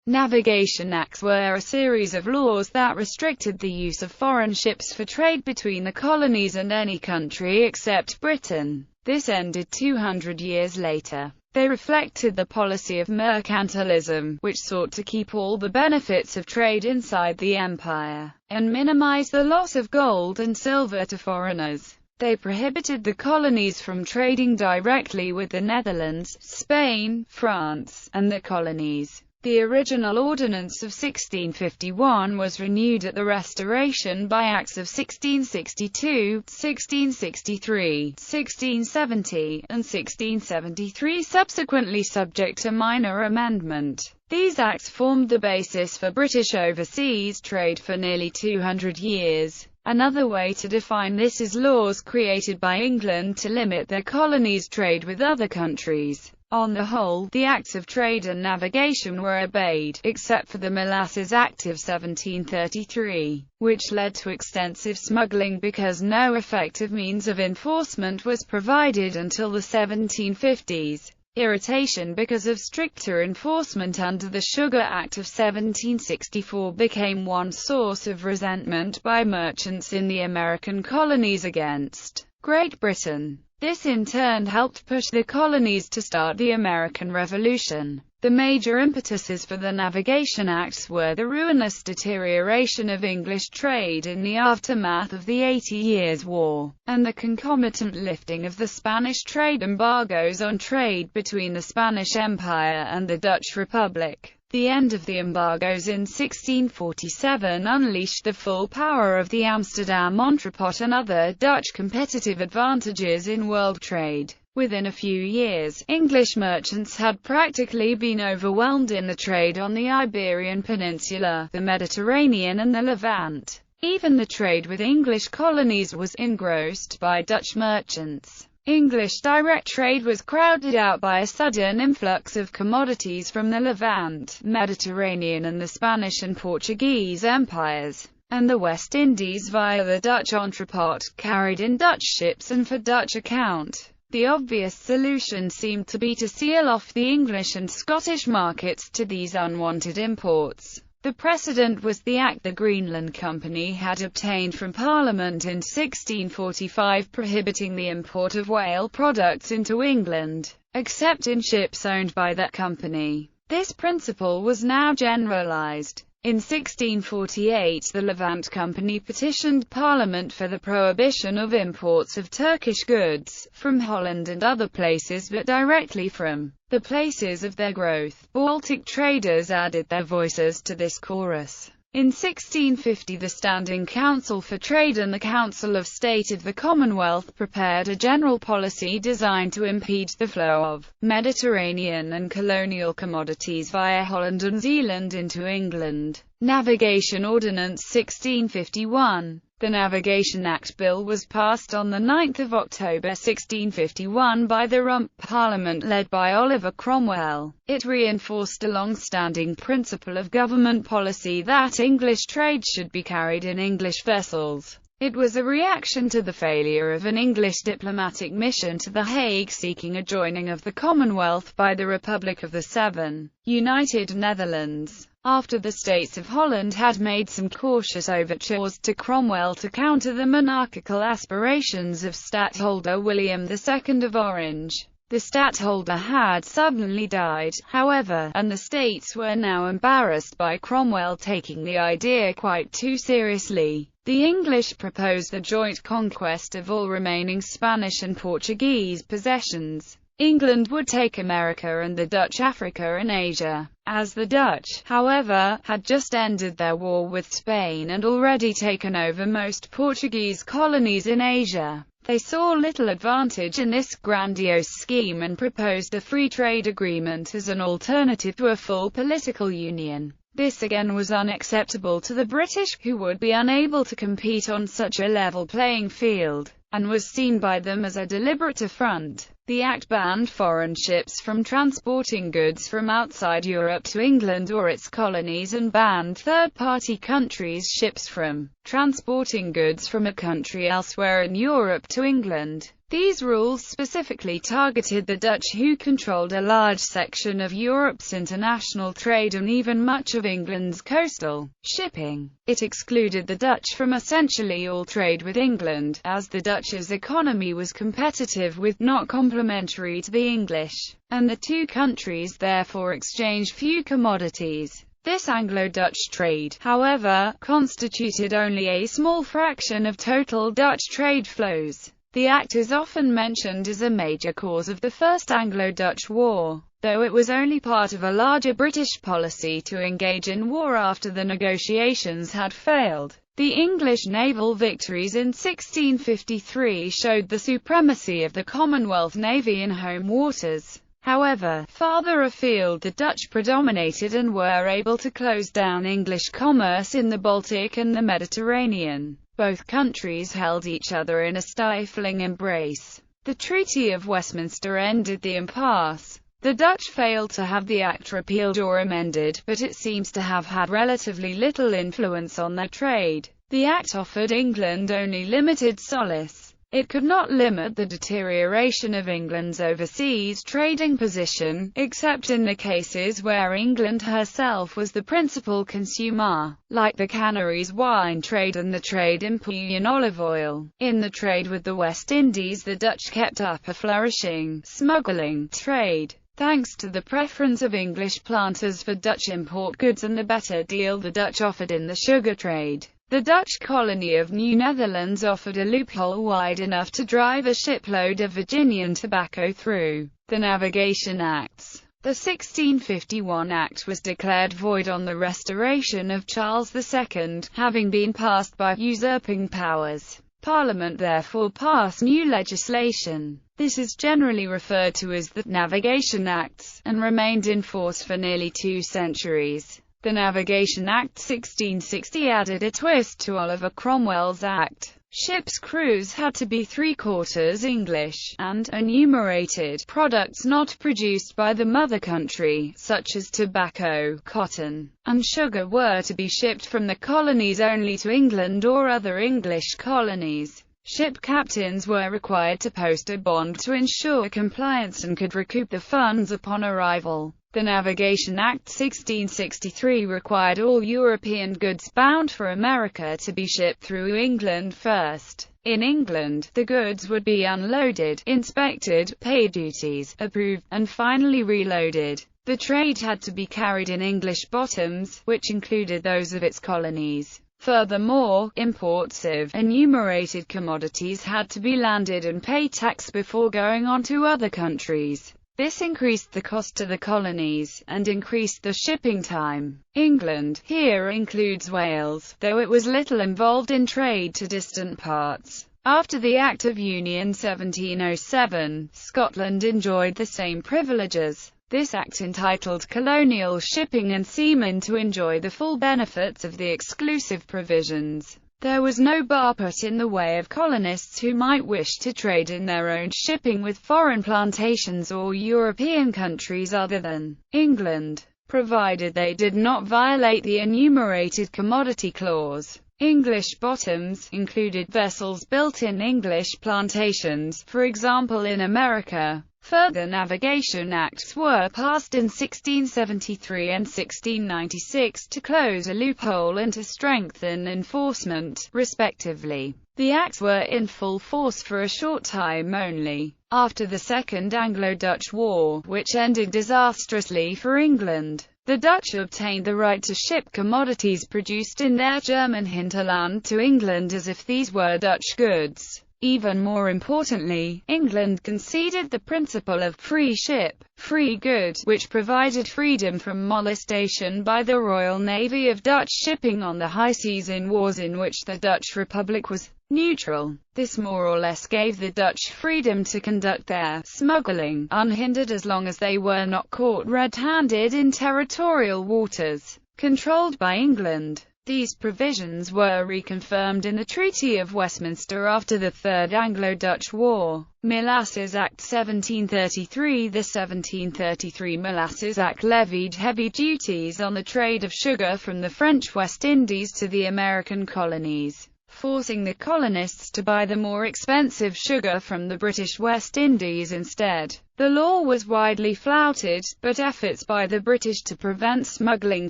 Navigation Acts were a series of laws that restricted the use of foreign ships for trade between the colonies and any country except Britain. This ended 200 years later. They reflected the policy of mercantilism, which sought to keep all the benefits of trade inside the empire, and minimize the loss of gold and silver to foreigners. They prohibited the colonies from trading directly with the Netherlands, Spain, France, and the colonies. The original Ordinance of 1651 was renewed at the Restoration by Acts of 1662, 1663, 1670, and 1673, subsequently subject to minor amendment. These acts formed the basis for British overseas trade for nearly 200 years. Another way to define this is laws created by England to limit their colonies' trade with other countries. On the whole, the Acts of Trade and Navigation were obeyed, except for the Molasses Act of 1733, which led to extensive smuggling because no effective means of enforcement was provided until the 1750s. Irritation because of stricter enforcement under the Sugar Act of 1764 became one source of resentment by merchants in the American colonies against Great Britain. This in turn helped push the colonies to start the American Revolution. The major impetuses for the Navigation Acts were the ruinous deterioration of English trade in the aftermath of the 80 Years' War, and the concomitant lifting of the Spanish trade embargoes on trade between the Spanish Empire and the Dutch Republic. The end of the embargoes in 1647 unleashed the full power of the Amsterdam entrepot and other Dutch competitive advantages in world trade. Within a few years, English merchants had practically been overwhelmed in the trade on the Iberian Peninsula, the Mediterranean and the Levant. Even the trade with English colonies was engrossed by Dutch merchants. English direct trade was crowded out by a sudden influx of commodities from the Levant, Mediterranean and the Spanish and Portuguese empires, and the West Indies via the Dutch entrepot, carried in Dutch ships and for Dutch account. The obvious solution seemed to be to seal off the English and Scottish markets to these unwanted imports. The precedent was the Act the Greenland Company had obtained from Parliament in 1645 prohibiting the import of whale products into England, except in ships owned by that company. This principle was now generalized. In 1648 the Levant Company petitioned Parliament for the prohibition of imports of Turkish goods, from Holland and other places but directly from the places of their growth. Baltic traders added their voices to this chorus. In 1650 the Standing Council for Trade and the Council of State of the Commonwealth prepared a general policy designed to impede the flow of Mediterranean and colonial commodities via Holland and Zeeland into England. Navigation Ordinance 1651. The Navigation Act Bill was passed on 9 October 1651 by the Rump Parliament led by Oliver Cromwell. It reinforced a long-standing principle of government policy that English trade should be carried in English vessels. It was a reaction to the failure of an English diplomatic mission to The Hague seeking a joining of the Commonwealth by the Republic of the Seven United Netherlands. After the states of Holland had made some cautious overtures to Cromwell to counter the monarchical aspirations of Stadtholder William II of Orange. The stadtholder had suddenly died, however, and the states were now embarrassed by Cromwell taking the idea quite too seriously. The English proposed the joint conquest of all remaining Spanish and Portuguese possessions. England would take America and the Dutch Africa and Asia. As the Dutch, however, had just ended their war with Spain and already taken over most Portuguese colonies in Asia, they saw little advantage in this grandiose scheme and proposed a free trade agreement as an alternative to a full political union. This again was unacceptable to the British, who would be unable to compete on such a level playing field, and was seen by them as a deliberate affront. The Act banned foreign ships from transporting goods from outside Europe to England or its colonies and banned third-party countries' ships from transporting goods from a country elsewhere in Europe to England. These rules specifically targeted the Dutch, who controlled a large section of Europe's international trade and even much of England's coastal shipping. It excluded the Dutch from essentially all trade with England, as the Dutch's economy was competitive with, not complementary to the English, and the two countries therefore exchanged few commodities. This Anglo-Dutch trade, however, constituted only a small fraction of total Dutch trade flows. The Act is often mentioned as a major cause of the First Anglo-Dutch War, though it was only part of a larger British policy to engage in war after the negotiations had failed. The English naval victories in 1653 showed the supremacy of the Commonwealth Navy in home waters. However, farther afield the Dutch predominated and were able to close down English commerce in the Baltic and the Mediterranean. Both countries held each other in a stifling embrace. The Treaty of Westminster ended the impasse. The Dutch failed to have the Act repealed or amended, but it seems to have had relatively little influence on their trade. The Act offered England only limited solace. It could not limit the deterioration of England's overseas trading position, except in the cases where England herself was the principal consumer, like the Canaries wine trade and the trade in Puyan olive oil. In the trade with the West Indies, the Dutch kept up a flourishing smuggling trade, thanks to the preference of English planters for Dutch import goods and the better deal the Dutch offered in the sugar trade. The Dutch colony of New Netherlands offered a loophole wide enough to drive a shipload of Virginian tobacco through. The Navigation Acts. The 1651 Act was declared void on the restoration of Charles II, having been passed by usurping powers. Parliament therefore passed new legislation. This is generally referred to as the Navigation Acts, and remained in force for nearly 2 centuries. The Navigation Act 1660 added a twist to Oliver Cromwell's Act. Ships' crews had to be 3/4 English, and enumerated products not produced by the mother country, such as tobacco, cotton, and sugar, were to be shipped from the colonies only to England or other English colonies. Ship captains were required to post a bond to ensure compliance and could recoup the funds upon arrival. The Navigation Act 1663 required all European goods bound for America to be shipped through England first. In England, the goods would be unloaded, inspected, paid duties, approved, and finally reloaded. The trade had to be carried in English bottoms, which included those of its colonies. Furthermore, imports of enumerated commodities had to be landed and pay tax before going on to other countries. This increased the cost to the colonies, and increased the shipping time. England here includes Wales, though it was little involved in trade to distant parts. After the Act of Union 1707, Scotland enjoyed the same privileges. This act entitled colonial shipping and seamen to enjoy the full benefits of the exclusive provisions. There was no bar put in the way of colonists who might wish to trade in their own shipping with foreign plantations or European countries other than England, provided they did not violate the enumerated commodity clause. English bottoms included vessels built in English plantations, for example in America. Further Navigation Acts were passed in 1673 and 1696 to close a loophole and to strengthen enforcement, respectively. The acts were in full force for a short time only. After the Second Anglo-Dutch War, which ended disastrously for England, the Dutch obtained the right to ship commodities produced in their German hinterland to England as if these were Dutch goods. Even more importantly, England conceded the principle of free ship, free good, which provided freedom from molestation by the Royal Navy of Dutch shipping on the high seas in wars in which the Dutch Republic was neutral. This more or less gave the Dutch freedom to conduct their smuggling unhindered as long as they were not caught red-handed in territorial waters controlled by England. These provisions were reconfirmed in the Treaty of Westminster after the Third Anglo-Dutch War. Molasses Act 1733. The 1733 Molasses Act levied heavy duties on the trade of sugar from the French West Indies to the American colonies. forcing the colonists to buy the more expensive sugar from the British West Indies instead. The law was widely flouted, but efforts by the British to prevent smuggling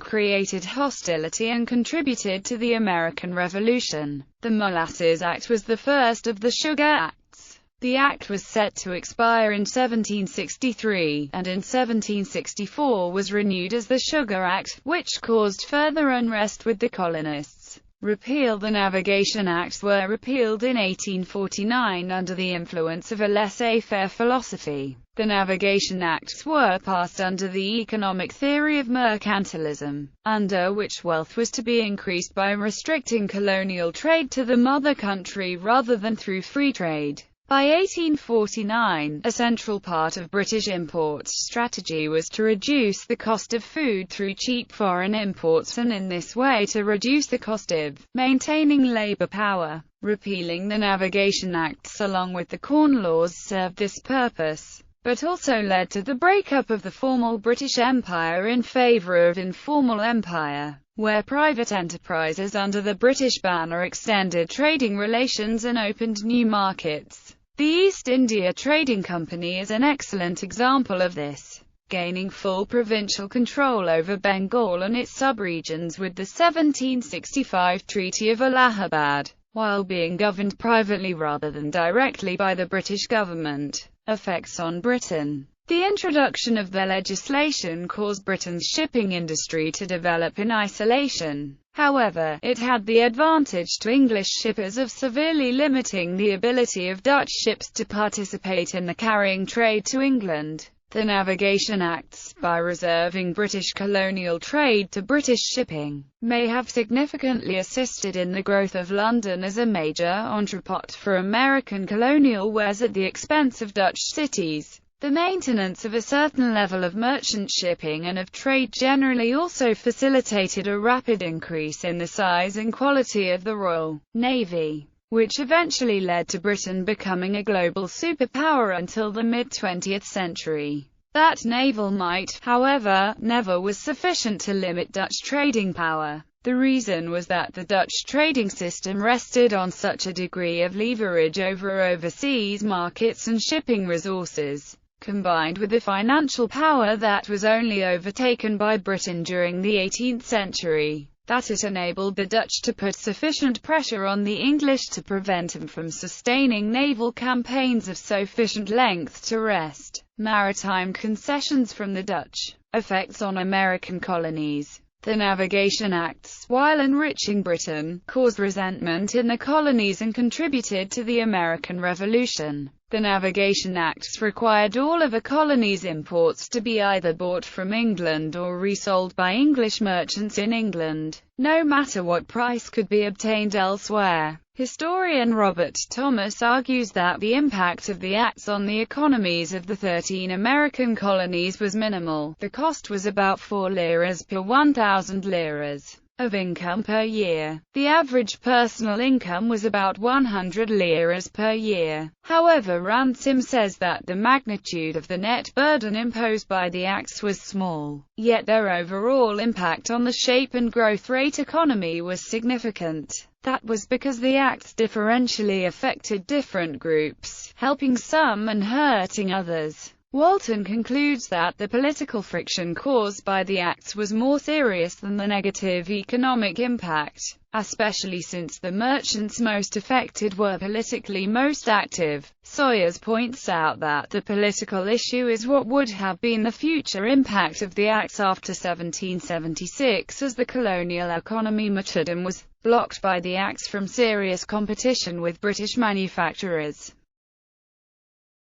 created hostility and contributed to the American Revolution. The Molasses Act was the first of the Sugar Acts. The act was set to expire in 1763, and in 1764 was renewed as the Sugar Act, which caused further unrest with the colonists. Repeal. The Navigation Acts were repealed in 1849 under the influence of a laissez-faire philosophy. The Navigation Acts were passed under the economic theory of mercantilism, under which wealth was to be increased by restricting colonial trade to the mother country rather than through free trade. By 1849, a central part of British imports strategy was to reduce the cost of food through cheap foreign imports and in this way to reduce the cost of maintaining labour power. Repealing the Navigation Acts along with the Corn Laws served this purpose, but also led to the breakup of the formal British Empire in favour of informal empire, where private enterprises under the British banner extended trading relations and opened new markets. The East India Trading Company is an excellent example of this, gaining full provincial control over Bengal and its subregions with the 1765 Treaty of Allahabad, while being governed privately rather than directly by the British government. Effects on Britain. The introduction of the legislation caused Britain's shipping industry to develop in isolation. However, it had the advantage to English shippers of severely limiting the ability of Dutch ships to participate in the carrying trade to England. The Navigation Acts, by reserving British colonial trade to British shipping, may have significantly assisted in the growth of London as a major entrepot for American colonial wares at the expense of Dutch cities. The maintenance of a certain level of merchant shipping and of trade generally also facilitated a rapid increase in the size and quality of the Royal Navy, which eventually led to Britain becoming a global superpower until the mid-20th century. That naval might, however, never was sufficient to limit Dutch trading power. The reason was that the Dutch trading system rested on such a degree of leverage over overseas markets and shipping resources, combined with the financial power that was only overtaken by Britain during the 18th century, that it enabled the Dutch to put sufficient pressure on the English to prevent them from sustaining naval campaigns of sufficient length to wrest maritime concessions from the Dutch. Effects on American colonies. The Navigation Acts, while enriching Britain, caused resentment in the colonies and contributed to the American Revolution. The Navigation Acts required all of a colony's imports to be either bought from England or resold by English merchants in England, no matter what price could be obtained elsewhere. Historian Robert Thomas argues that the impact of the Acts on the economies of the 13 American colonies was minimal. The cost was about 4 liras per 1,000 liras of income per year. The average personal income was about 100 liras per year. However, Ransom says that the magnitude of the net burden imposed by the Acts was small, yet their overall impact on the shape and growth rate economy was significant. That was because the Acts differentially affected different groups, helping some and hurting others. Walton concludes that the political friction caused by the Acts was more serious than the negative economic impact, especially since the merchants most affected were politically most active. Sawyers points out that the political issue is what would have been the future impact of the Acts after 1776, as the colonial economy matured and was blocked by the Acts from serious competition with British manufacturers.